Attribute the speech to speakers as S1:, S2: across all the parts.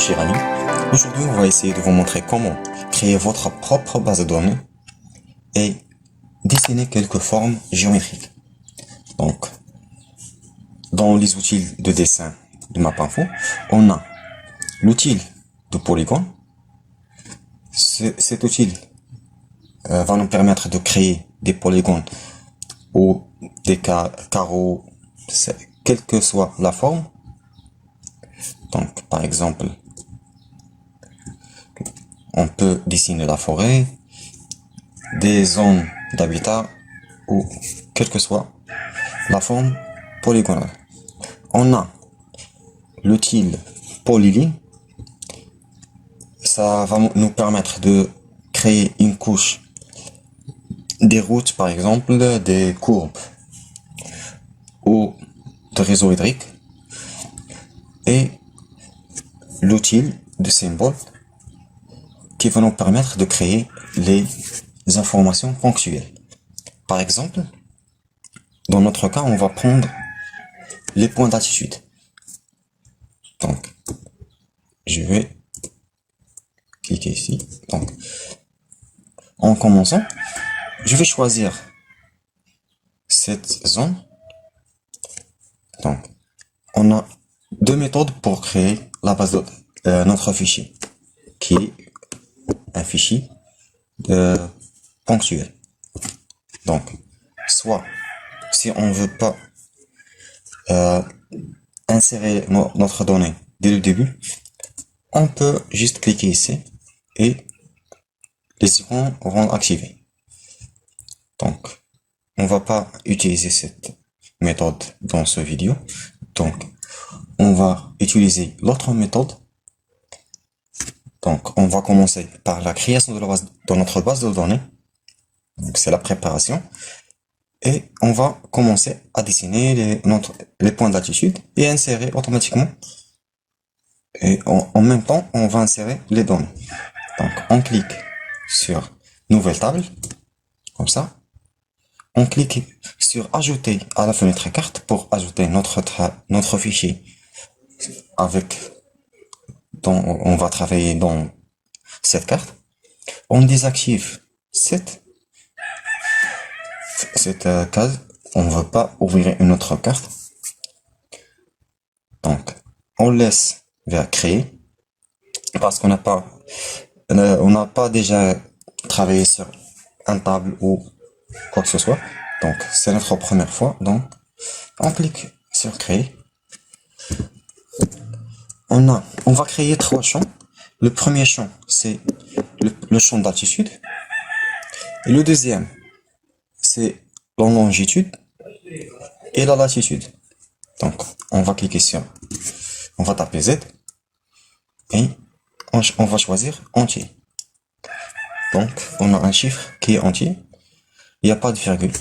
S1: chers amis. Aujourd'hui, on va essayer de vous montrer comment créer votre propre base de données et dessiner quelques formes géométriques. Donc, dans les outils de dessin de MapInfo, on a l'outil de polygone. Cet outil va nous permettre de créer des polygones ou des carreaux, quelle que soit la forme. Donc, par exemple, on peut dessiner la forêt, des zones d'habitat ou quelle que soit la forme polygonale. On a l'outil Polyline. Ça va nous permettre de créer une couche des routes, par exemple, des courbes ou de réseaux hydriques, et l'outil de symbole qui va nous permettre de créer les informations ponctuelles. Par exemple, dans notre cas, on va prendre les points d'attitude. Donc, je vais cliquer ici. Donc, en commençant, je vais choisir cette zone. Donc, on a deux méthodes pour créer la base de notre fichier, qui est un fichier ponctuel. Donc, soit si on veut pas insérer notre donnée dès le début, on peut juste cliquer ici et les icônes vont activer. Donc, on va pas utiliser cette méthode dans ce vidéo. Donc, on va utiliser l'autre méthode. Donc, on va commencer par la création de notre base de données. Donc, c'est la préparation. Et on va commencer à dessiner les points d'attitude et insérer automatiquement. Et en même temps, on va insérer les données. Donc, on clique sur Nouvelle table, comme ça. On clique sur Ajouter à la fenêtre carte pour ajouter notre fichier dont on va travailler dans cette carte. On désactive cette case. On ne veut pas ouvrir une autre carte. Donc, on laisse vers créer parce qu'on n'a pas déjà travaillé sur un table ou quoi que ce soit. Donc, c'est notre première fois. Donc, on clique sur créer. On va créer trois champs. Le premier champ, c'est le champ d'attitude. Et le deuxième, c'est la longitude et la latitude. Donc, on va cliquer sur, on va taper Z et on va choisir entier. Donc, on a un chiffre qui est entier. Il n'y a pas de virgule.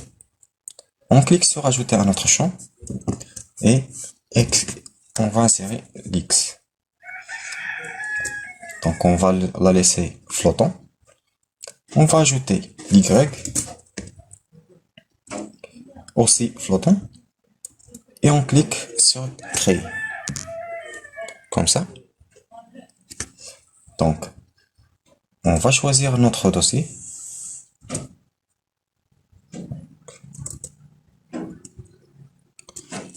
S1: On clique sur ajouter un autre champ et on va insérer l'X. Donc, on va la laisser flottant. On va ajouter l'Y, aussi flottant. Et on clique sur créer. Comme ça. Donc, on va choisir notre dossier.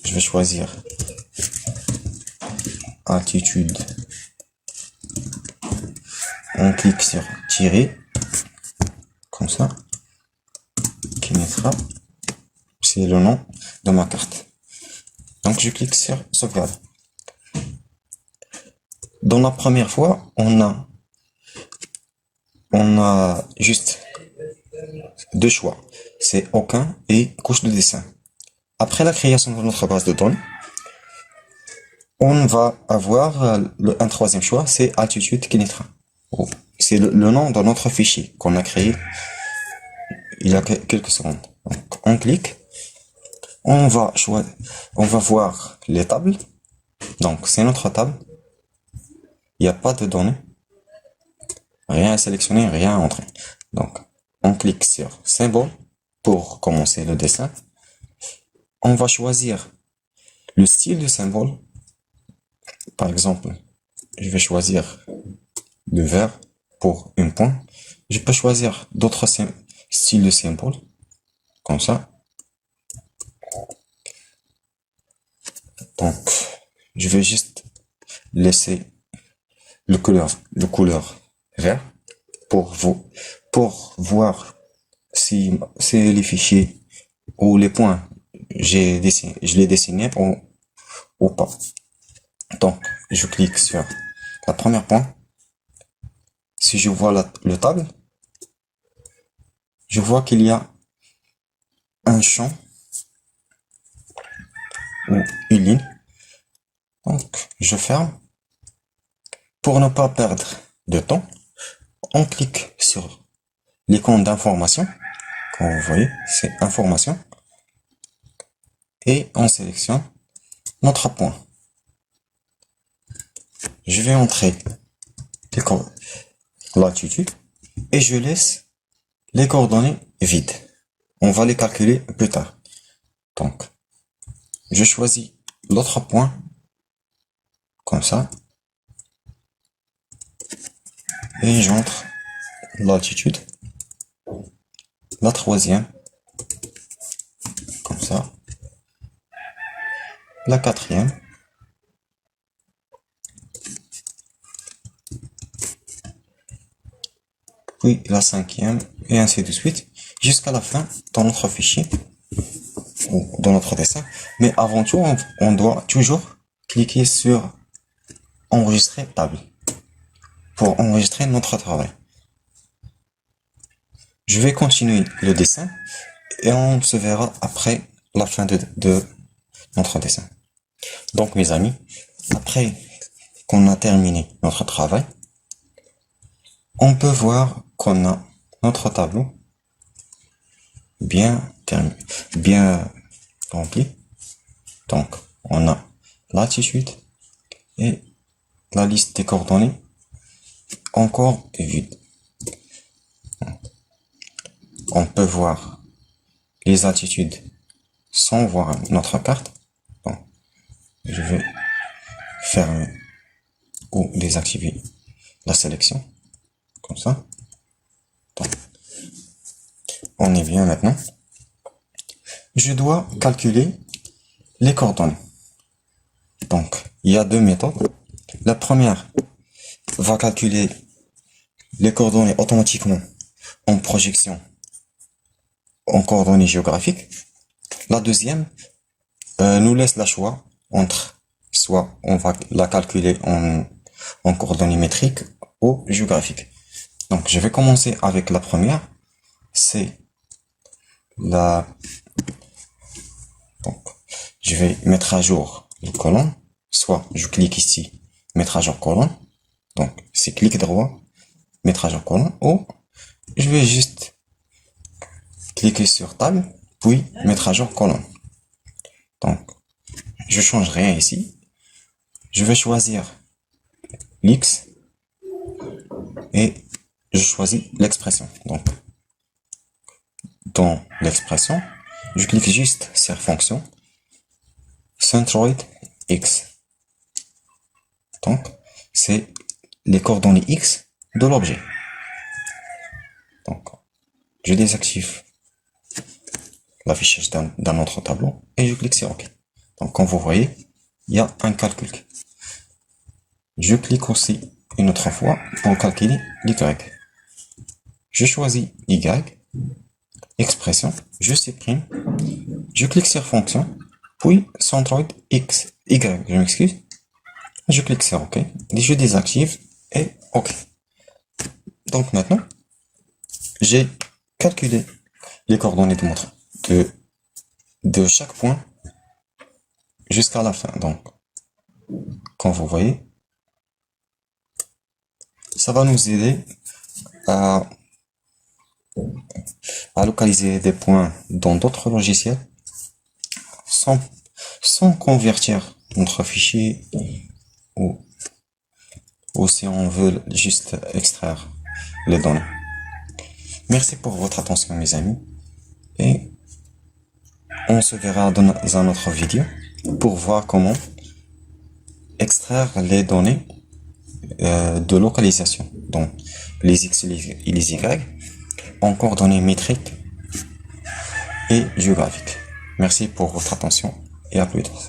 S1: Je vais choisir attitude. On clique sur tirer. Comme ça. Kinetra. C'est le nom de ma carte. Donc, je clique sur sauvegarde. Dans la première fois, on a juste deux choix. C'est aucun et couche de dessin. Après la création de notre base de données, on va avoir un troisième choix, c'est Altitude Kinetra. C'est le nom de notre fichier qu'on a créé il y a quelques secondes. Donc, on clique. On va voir les tables. Donc, c'est notre table. Il n'y a pas de données. Rien à sélectionner, rien à entrer. Donc, on clique sur symbole pour commencer le dessin. On va choisir le style de symbole. Par exemple, je vais choisir le vert pour un point. Je peux choisir d'autres styles de symboles, comme ça. Donc, je vais juste laisser le couleur vert pour voir si c'est les fichiers ou les points je l'ai dessiné ou pas. Donc, je clique sur la première point. Si je vois le table, je vois qu'il y a un champ ou une ligne. Donc, je ferme. Pour ne pas perdre de temps, on clique sur l'icône d'information. Comme vous voyez, c'est information. Et on sélectionne notre point. Je vais entrer l'altitude et je laisse les coordonnées vides. On va les calculer plus tard. Donc, je choisis l'autre point comme ça et j'entre l'altitude, la troisième comme ça, la quatrième, puis la cinquième et ainsi de suite jusqu'à la fin dans notre fichier ou dans notre dessin. Mais avant tout, on doit toujours cliquer sur enregistrer table pour enregistrer notre travail. Je vais continuer le dessin et on se verra après la fin de notre dessin. Donc mes amis, après qu'on a terminé notre travail, on peut voir qu'on a notre tableau bien rempli. Donc on a l'altitude et la liste des coordonnées encore vide. On peut voir les altitudes sans voir notre carte. Bon, je vais fermer ou désactiver la sélection comme ça. Donc, on est bien maintenant. Je dois calculer les coordonnées. Donc, il y a deux méthodes. La première va calculer les coordonnées automatiquement en projection en coordonnées géographiques. La deuxième nous laisse le choix entre soit on va la calculer en coordonnées métriques ou géographiques. Donc je vais commencer avec la première, c'est la... Donc je vais mettre à jour le colonne, soit je clique ici, mettre à jour colonne, donc c'est clic droit, mettre à jour colonne, ou je vais juste cliquer sur table, puis mettre à jour colonne. Donc je change rien ici, je vais choisir l'X et je choisis l'expression. Donc, dans l'expression, je clique juste sur fonction centroid X. Donc, c'est les coordonnées X de l'objet. Donc, je désactive l'affichage d'un autre tableau et je clique sur OK. Donc, comme vous voyez, il y a un calcul. Je clique aussi une autre fois pour calculer l'Y. Je choisis Y, expression, je supprime, je clique sur fonction, puis centroid X, Y, je m'excuse, je clique sur OK, et je désactive et OK. Donc maintenant, j'ai calculé les coordonnées de chaque point jusqu'à la fin. Donc, comme vous voyez, ça va nous aider à localiser des points dans d'autres logiciels sans convertir notre fichier ou si on veut juste extraire les données. Merci pour votre attention mes amis et on se verra dans un autre vidéo pour voir comment extraire les données de localisation, donc les X et les Y, en coordonnées métriques et géographiques. Merci pour votre attention et à plus tard.